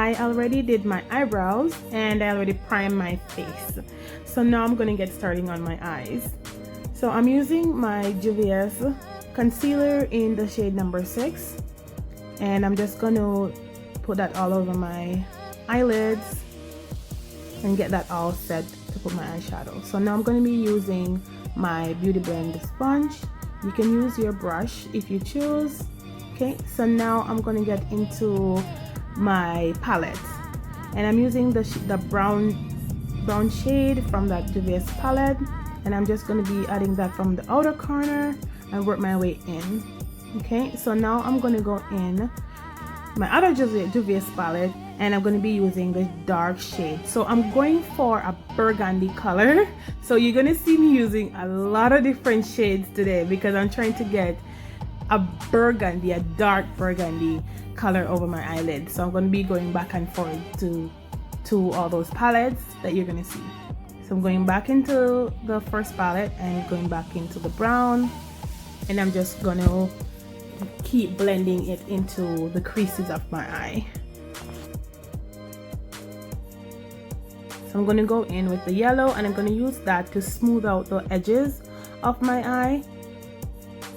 I already did my eyebrows and I already primed my face. So now I'm going to get starting on my eyes. So I'm using my Juvia's concealer in the shade number 6. And I'm just going to put that all over my eyelids and get that all set to put my eyeshadow. So now I'm going to be using my Beauty Blend sponge. You can use your brush if you choose. Okay, so now I'm going to get into my palette, and I'm using the brown shade from that Juvia's palette, and I'm just going to be adding that from the outer corner and work my way in. Okay, so now I'm going to go in my other Juvia's palette, and I'm going to be using the dark shade. So I'm going for a burgundy color. So you're going to see me using a lot of different shades today because I'm trying to get a burgundy, a dark burgundy color over my eyelids. So I'm going to be going back and forth to all those palettes that you're going to see. So I'm going back into the first palette and going back into the brown, and I'm just going to keep blending it into the creases of my eye. So I'm going to go in with the yellow, and I'm going to use that to smooth out the edges of my eye,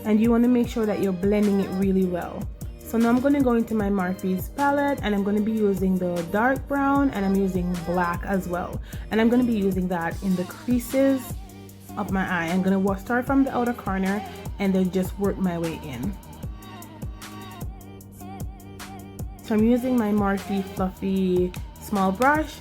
and you want to make sure that you're blending it really well. So now I'm going to go into my Morphe's palette, and I'm going to be using the dark brown, and I'm using black as well, and I'm going to be using that in the creases of my eye. I'm going to start from the outer corner and then just work my way in. So I'm using my Morphe fluffy small brush.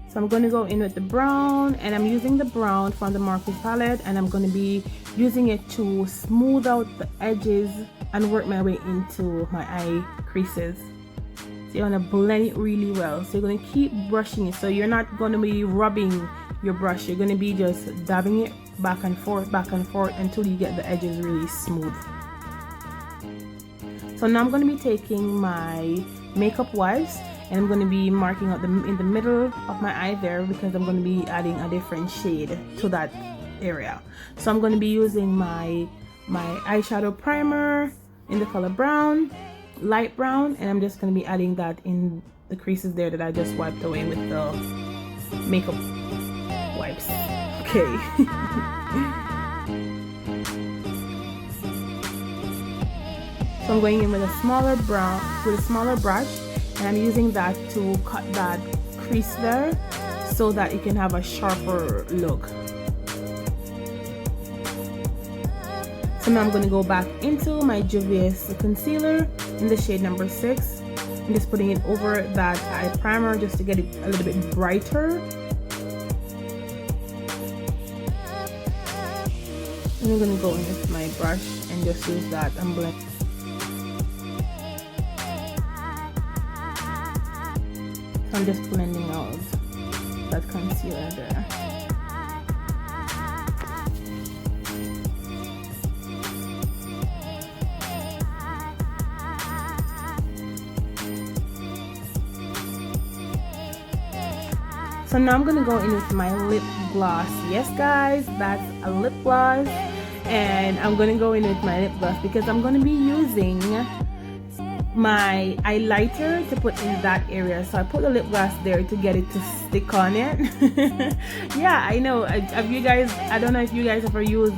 So I'm going to go in with the brown, and I'm using the brown from the Morphe palette, and I'm going to be using it to smooth out the edges and work my way into my eye creases. So you want to blend it really well. So you're going to keep brushing it. So you're not going to be rubbing your brush. You're going to be just dabbing it back and forth until you get the edges really smooth. So now I'm going to be taking my makeup wipes, and I'm going to be marking out in the middle of my eye there because I'm going to be adding a different shade to that area. So I'm going to be using my eyeshadow primer in the color brown, light brown, and I'm just going to be adding that in the creases there that I just wiped away with the makeup wipes. Okay. So I'm going in with a smaller brush, and I'm using that to cut that crease there so that it can have a sharper look. So now I'm going to go back into my Juvia's concealer in the shade number 6. I'm just putting it over that eye primer just to get it a little bit brighter. And I'm going to go in with my brush and just use that and blend. I'm just blending out that concealer there. So now I'm gonna go in with my lip gloss. Yes guys, that's a lip gloss, and I'm gonna go in with my lip gloss because I'm gonna be using my highlighter to put in that area. So I put the lip gloss there to get it to stick on it. Yeah, I know. Have you guys, I don't know if you guys ever used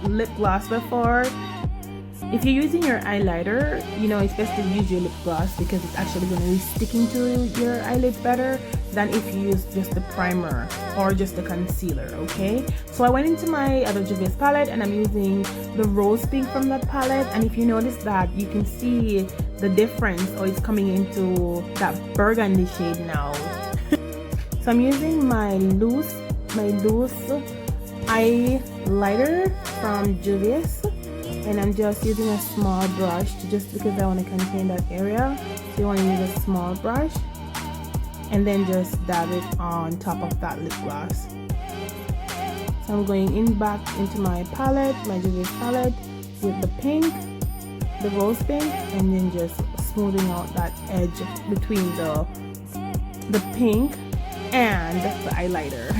lip gloss before. If you're using your highlighter, you know, it's best to use your lip gloss because it's actually going to be sticking to your eyelids better than if you use just the primer or just the concealer. Okay, so I went into my other Juvia's palette, and I'm using the rose pink from that palette, and if you notice that, you can see the difference, or it's coming into that burgundy shade now. So I'm using my loose highlighter from Juvia's, and I'm just using a small brush just because I want to contain that area. So you want to use a small brush and then just dab it on top of that lip gloss. So I'm going in back into my palette, my Juvia's palette, with the pink, the rose pink, and then just smoothing out that edge between the pink and the highlighter.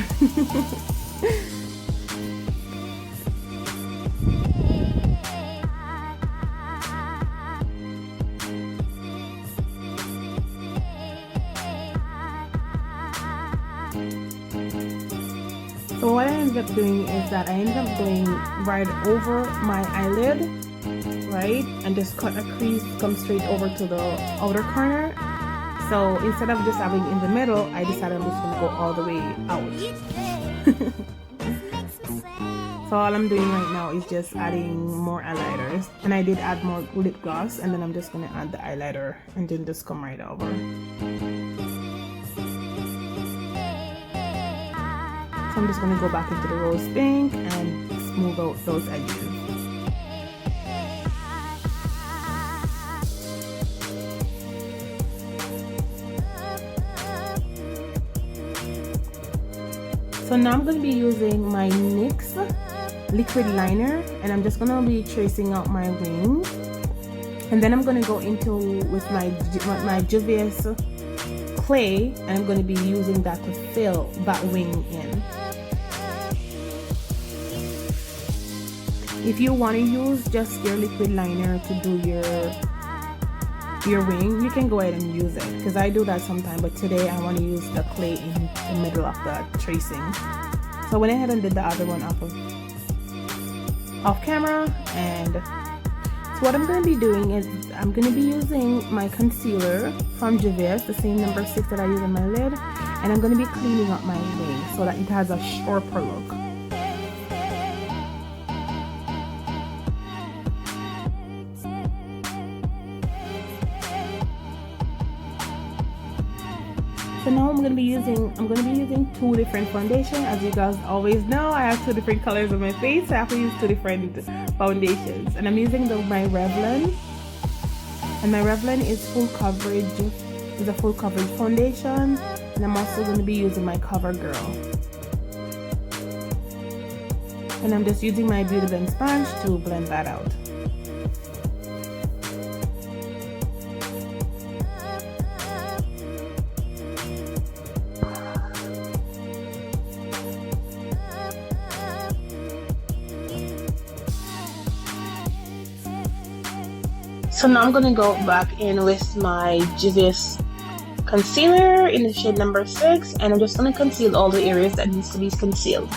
So what I ended up doing is that I ended up going right over my eyelid, right, and just cut a crease, come straight over to the outer corner. So instead of just having in the middle, I decided I'm just gonna go all the way out. So all I'm doing right now is just adding more highlighters, and I did add more lip gloss, and then I'm just gonna add the highlighter and then just come right over. So I'm just going to go back into the rose pink and smooth out those edges. So now I'm going to be using my NYX liquid liner, and I'm just going to be tracing out my wing. And then I'm going to go into with my Juvia's clay, and I'm going to be using that to fill that wing in. If you want to use just your liquid liner to do your wing, you can go ahead and use it, because I do that sometimes, but today I want to use the clay in the middle of the tracing. So I went ahead and did the other one off camera. And so what I'm going to be doing is I'm going to be using my concealer from Juvia's, the same number 6 that I use on my lid, and I'm going to be cleaning up my wing so that it has a sharper look. So now I'm going to be using 2 different foundations. As you guys always know, I have 2 different colors on my face, so I have to use 2 different foundations. And I'm using my Revlon, and my Revlon is full coverage. It's a full coverage foundation, and I'm also going to be using my CoverGirl. And I'm just using my Beauty Blend sponge to blend that out. So now I'm going to go back in with my Juvia's concealer in the shade number 6, and I'm just going to conceal all the areas that needs to be concealed.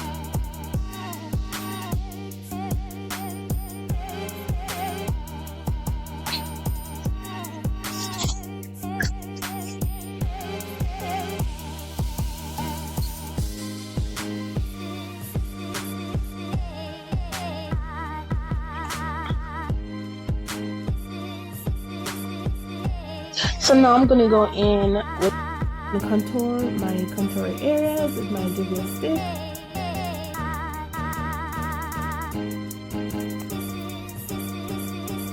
So now I'm going to go in with my contour areas with my Juvia stick.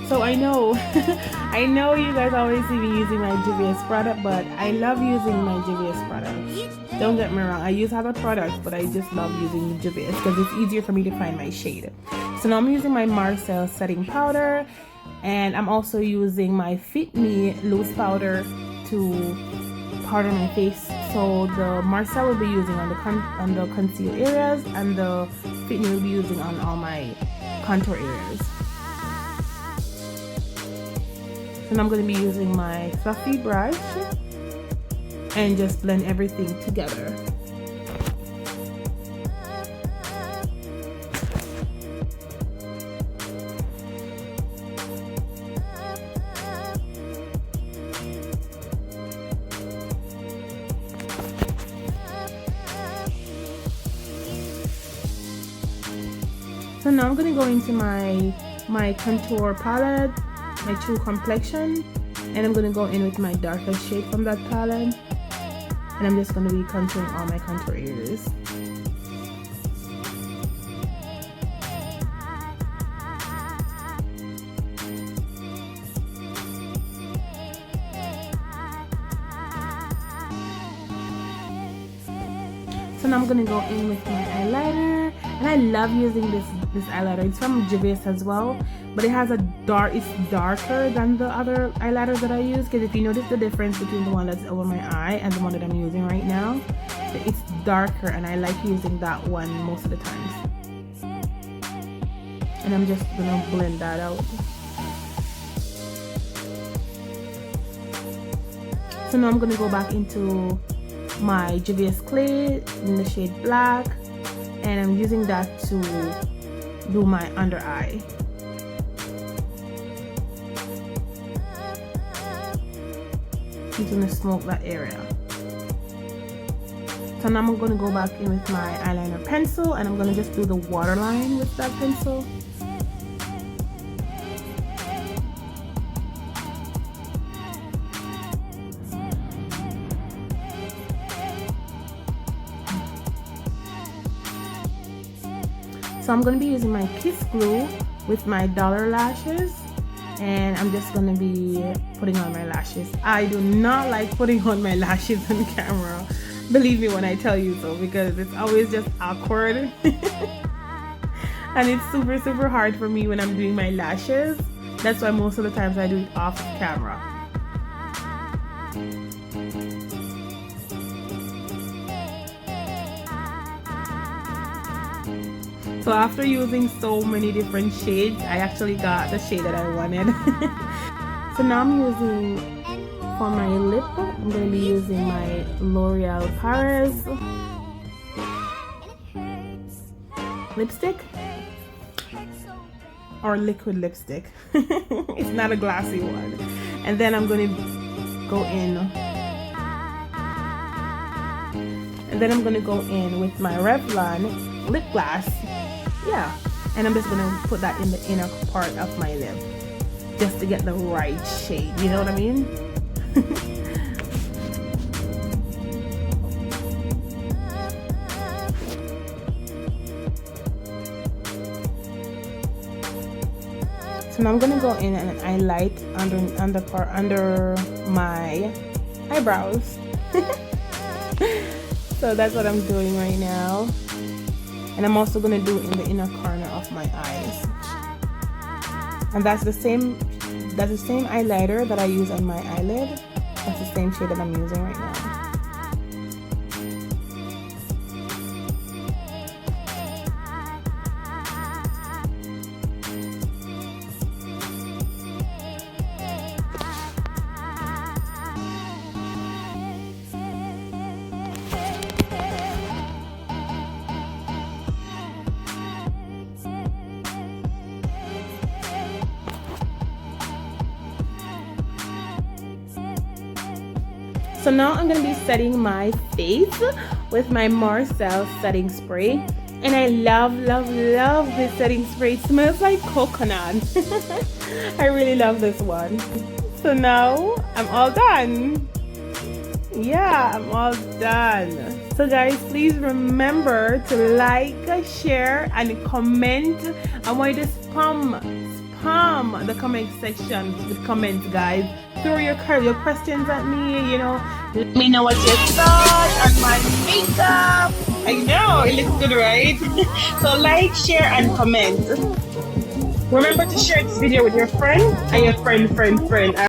So I know, I know you guys always see me using my Juvia's product, but I love using my Juvia's product. Don't get me wrong, I use other products, but I just love using Juvia's because it's easier for me to find my shade. So now I'm using my Marcel setting powder, and I'm also using my Fit Me loose powder to powder my face. So the Marcel will be using on the conceal areas, and the Fit Me will be using on all my contour areas. And I'm going to be using my fluffy brush and just blend everything together. So now I'm going to go into my contour palette, my True Complexion, and I'm going to go in with my darkest shade from that palette, and I'm just going to be contouring all my contour areas. So now I'm going to go in with my eyeliner, and I love using this eyeliner. It's from Juvia's as well, but it has it's darker than the other eyeliners that I use, because if you notice the difference between the one that's over my eye and the one that I'm using right now, it's darker, and I like using that one most of the times. And I'm just gonna blend that out. So now I'm gonna go back into my Juvia's Clay in the shade Black, and I'm using that to do my under eye. I'm going to smoke that area. So now I'm going to go back in with my eyeliner pencil, and I'm going to just do the waterline with that pencil. So I'm going to be using my Kiss Glue with my dollar lashes, and I'm just going to be putting on my lashes. I do not like putting on my lashes on camera. Believe me when I tell you so, because it's always just awkward. And it's super hard for me when I'm doing my lashes. That's why most of the times I do it off camera. So after using so many different shades, I actually got the shade that I wanted. So now I'm using, for my lip, I'm going to be using my L'Oreal Paris lipstick, or liquid lipstick. It's not a glossy one. And then I'm going to go in, with my Revlon lip gloss. Yeah, and I'm just gonna put that in the inner part of my lip just to get the right shade, you know what I mean? So now I'm gonna go in and highlight under my eyebrows. So that's what I'm doing right now. And I'm also going to do it in the inner corner of my eyes. And that's the same highlighter that I use on my eyelid. That's the same shade that I'm using right now. So now I'm going to be setting my face with my Marcel setting spray. And I love this setting spray. It smells like coconut. I really love this one. So now I'm all done. Yeah, I'm all done. So guys, please remember to like, share, and comment. I want you to spam the comment section with comments, guys. Throw your questions at me, you know. Let me know what you thought on my makeup. I know, it looks good, right? So like, share, and comment. Remember to share this video with your friend and your friend.